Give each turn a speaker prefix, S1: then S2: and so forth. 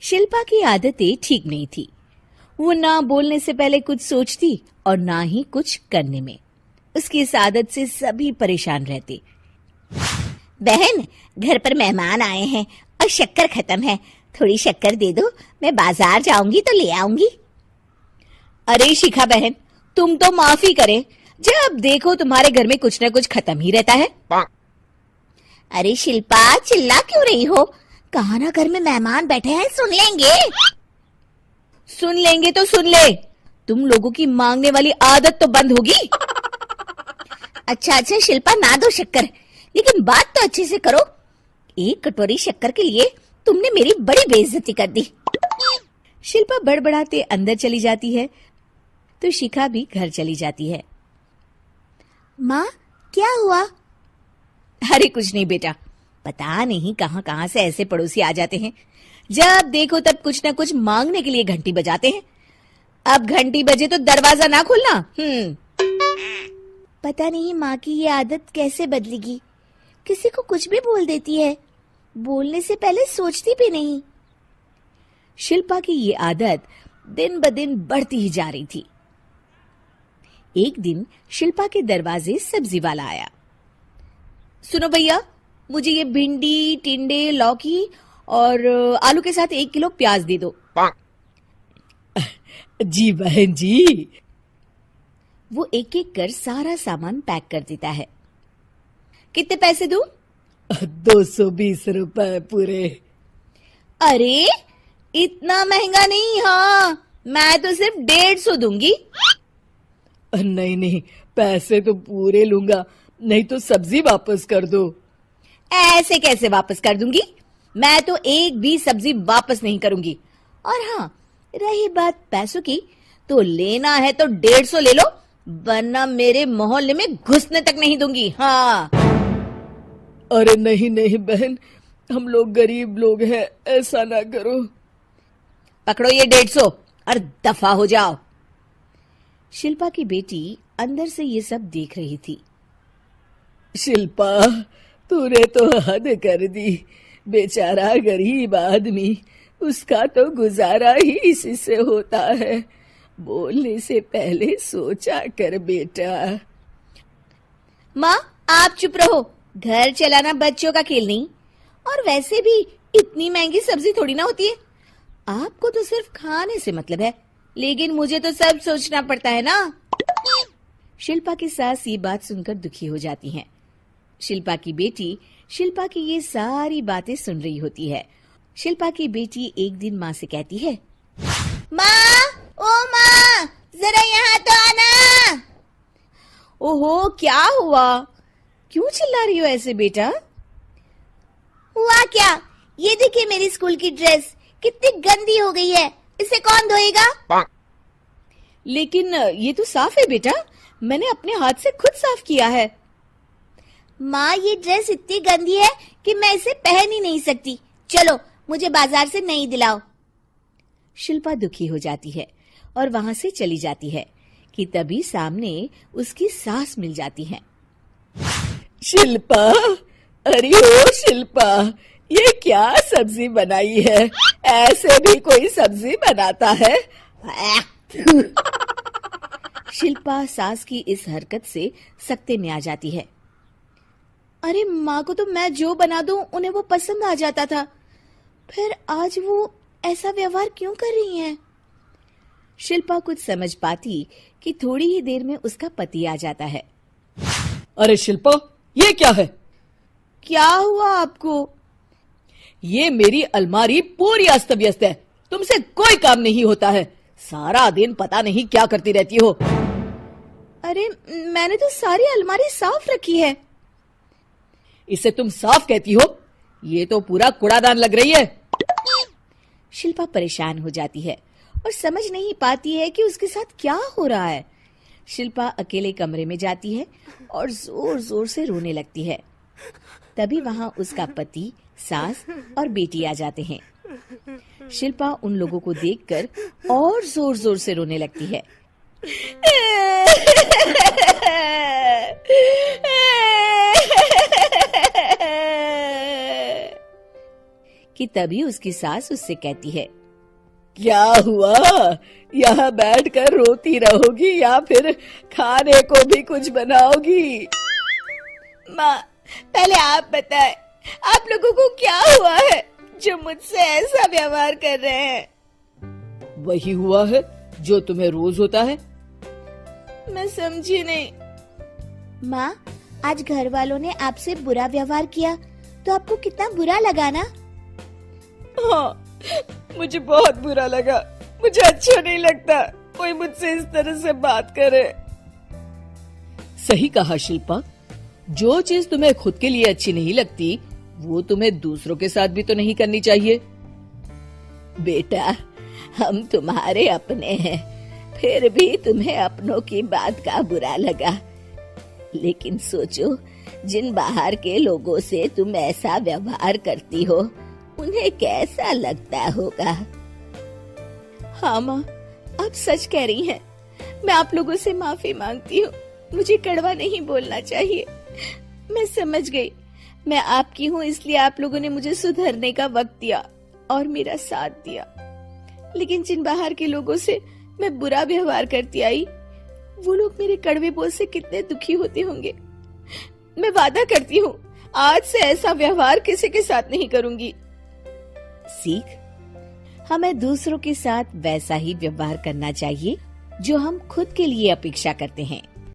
S1: शिल्पा की आदतें ठीक नहीं थी। वो ना बोलने से पहले कुछ सोचती और ना ही कुछ करने में। उसकी इस आदत से सभी परेशान रहते।
S2: बहन, घर पर मेहमान आए हैं और शक्कर खत्म है, थोड़ी शक्कर दे दो, मैं बाजार जाऊंगी तो ले आऊंगी।
S1: अरे शिखा बहन, तुम तो माफी करे, जब देखो तुम्हारे घर में कुछ न कुछ खत्म ही रहता है।
S2: अरे शिल्पा, चिल्ला क्यों रही हो? कहा ना घर में मेहमान बैठे हैं, सुन लेंगे।
S1: सुन लेंगे तो सुन ले, तुम लोगों की मांगने वाली आदत तो बंद होगी।
S2: अच्छा शिल्पा, ना दो शक्कर, लेकिन बात तो अच्छे से करो। एक कटोरी शक्कर के लिए तुमने मेरी बड़ी बेइज्जती कर दी।
S1: शिल्पा बड़बड़ाते अंदर चली जाती है तो शिखा भी घर चली जाती है।
S2: माँ, क्या हुआ?
S1: अरे कुछ नहीं बेटा, पता नहीं कहां कहां से ऐसे पड़ोसी आ जाते हैं, जब देखो तब कुछ न कुछ मांगने के लिए घंटी बजाते हैं। अब घंटी बजे तो दरवाजा ना खोलना।
S2: पता नहीं माँ की ये आदत कैसे बदलेगी, किसी को कुछ भी बोल देती है, बोलने से पहले सोचती भी नहीं।
S1: शिल्पा की ये आदत दिन ब दिन बढ़ती ही जा रही थी। एक दिन शिल्पा के दरवाजे सब्जी वाला आया। सुनो भैया, मुझे ये भिंडी, टिंडे, लौकी और आलू के साथ 1 किलो प्याज दे दो।
S3: जी बहन जी।
S1: वो एक एक कर सारा सामान पैक कर देता है। कितने पैसे दूं?
S3: 220 रुपए पूरे।
S1: अरे इतना महंगा नहीं। हाँ, मैं तो सिर्फ 150 दूंगी।
S3: नहीं नहीं, पैसे तो पूरे लूंगा, नहीं तो सब्जी वापस कर दो।
S1: ऐसे कैसे वापस कर दूंगी? मैं तो एक भी सब्जी वापस नहीं करूंगी। और हाँ, रही बात पैसों की, तो लेना है तो 150 ले लो, वरना मेरे मोहल्ले में घुसने तक नहीं दूंगी। हाँ।
S3: अरे नहीं नहीं बहन, हम लोग गरीब लोग हैं, ऐसा ना करो।
S1: पकड़ो ये 150 और दफा हो जाओ। शिल्पा की बेटी अंदर से ये सब देख रही थी।
S3: शिल्पा, तूने तो हद कर दी। बेचारा गरीब आदमी, उसका तो गुजारा ही इसी से होता है। बोलने से पहले सोचा कर बेटा।
S1: माँ, आप चुप रहो, घर चलाना बच्चों का खेल नहीं। और वैसे भी इतनी महंगी सब्जी थोड़ी ना होती है। आपको तो सिर्फ खाने से मतलब है, लेकिन मुझे तो सब सोचना पड़ता है ना। शिल्पा की सास ये बात सुनकर दुखी हो जाती हैं। शिल्पा की बेटी शिल्पा की ये सारी बातें सुन रही होती है। शिल्पा की बेटी एक दिन माँ से कहती है,
S2: माँ, ओ माँ, जरा यहाँ तो आना।
S1: ओहो, क्या हुआ? क्यों चिल्ला रही हो ऐसे बेटा?
S2: हुआ क्या? ये देखिए मेरी स्कूल की ड्रेस कितनी गंदी हो गई है, इसे कौन धोएगा?
S1: लेकिन ये तो साफ है बेटा, मैंने अपने हाथ से खुद साफ किया है।
S2: माँ, ये ड्रेस इतनी गंदी है कि मैं इसे पहन ही नहीं सकती। चलो, मुझे बाजार से नई दिलाओ।
S1: शिल्पा दुखी हो जाती है और वहां से चली जाती है कि तभी सामने उसकी सास मिल जाती है।
S3: शिल्पा, अरे ओ शिल्पा, ये क्या सब्जी बनाई है? ऐसे भी कोई सब्जी बनाता है?
S1: शिल्पा सास की इस हरकत से सख्ते में आ जाती है। अरे माँ को तो मैं जो बना दूं उन्हें वो पसंद आ जाता था, फिर आज वो ऐसा व्यवहार क्यों कर रही हैं? शिल्पा कुछ समझ पाती कि थोड़ी ही देर में उसका पति आ जाता है।
S3: अरे शिल्पा, ये क्या है?
S1: क्या हुआ आपको?
S3: ये मेरी अलमारी पूरी अस्त व्यस्त है, तुमसे कोई काम नहीं होता है। सारा दिन पता नहीं क्या करती रहती हो।
S1: अरे मैंने तो सारी अलमारी साफ रखी है।
S3: इसे तुम साफ कहती हो? ये तो पूरा कूड़ादान लग रही है।
S1: शिल्पा परेशान हो जाती है और समझ नहीं पाती है कि उसके साथ क्या हो रहा है। शिल्पा अकेले कमरे में जाती है और जोर जोर से रोने लगती है। तभी वहां उसका पति, सास और बेटी आ जाते हैं। शिल्पा उन लोगों को देखकर और जोर जोर से रोने लगती है। कि तभी उसकी सास उससे कहती है,
S3: क्या हुआ? यहाँ बैठकर रोती रहोगी या फिर खाने को भी कुछ बनाओगी?
S1: माँ, पहले आप बताएं, आप लोगों को क्या हुआ है जो मुझसे ऐसा व्यवहार कर रहे हैं?
S3: वही हुआ है जो तुम्हें रोज होता है।
S1: मैं समझी नहीं।
S2: माँ, आज घर वालों ने आपसे बुरा व्यवहार किया तो आपको कितना बुरा लगा ना?
S3: हाँ, मुझे बहुत बुरा लगा। मुझे अच्छा नहीं लगता कोई मुझसे इस तरह से बात करे। सही कहा शिल्पा, जो चीज तुम्हें खुद के लिए अच्छी नहीं लगती वो तुम्हें दूसरों के साथ भी तो नहीं करनी चाहिए।
S2: बेटा, हम तुम्हारे अपने हैं, फिर भी तुम्हें अपनों की बात का बुरा लगा। लेकिन सोचो, जिन बाहर के लोगों से तुम ऐसा व्यवहार करती हो उन्हें कैसा लगता होगा।
S1: हाँ माँ, आप सच कह रही हैं। मैं आप लोगों से माफी मांगती हूँ। मुझे कड़वा नहीं बोलना चाहिए। मैं समझ गई, मैं आपकी हूँ इसलिए आप लोगों ने मुझे सुधरने का वक्त दिया और मेरा साथ दिया। लेकिन जिन बाहर के लोगों से मैं बुरा व्यवहार करती आई, वो लोग मेरे कड़वे बोल से कितने दुखी होते होंगे। मैं वादा करती हूँ, आज से ऐसा व्यवहार किसी के साथ नहीं करूंगी।
S2: सीख, हमें दूसरों के साथ वैसा ही व्यवहार करना चाहिए जो हम खुद के लिए अपेक्षा करते हैं।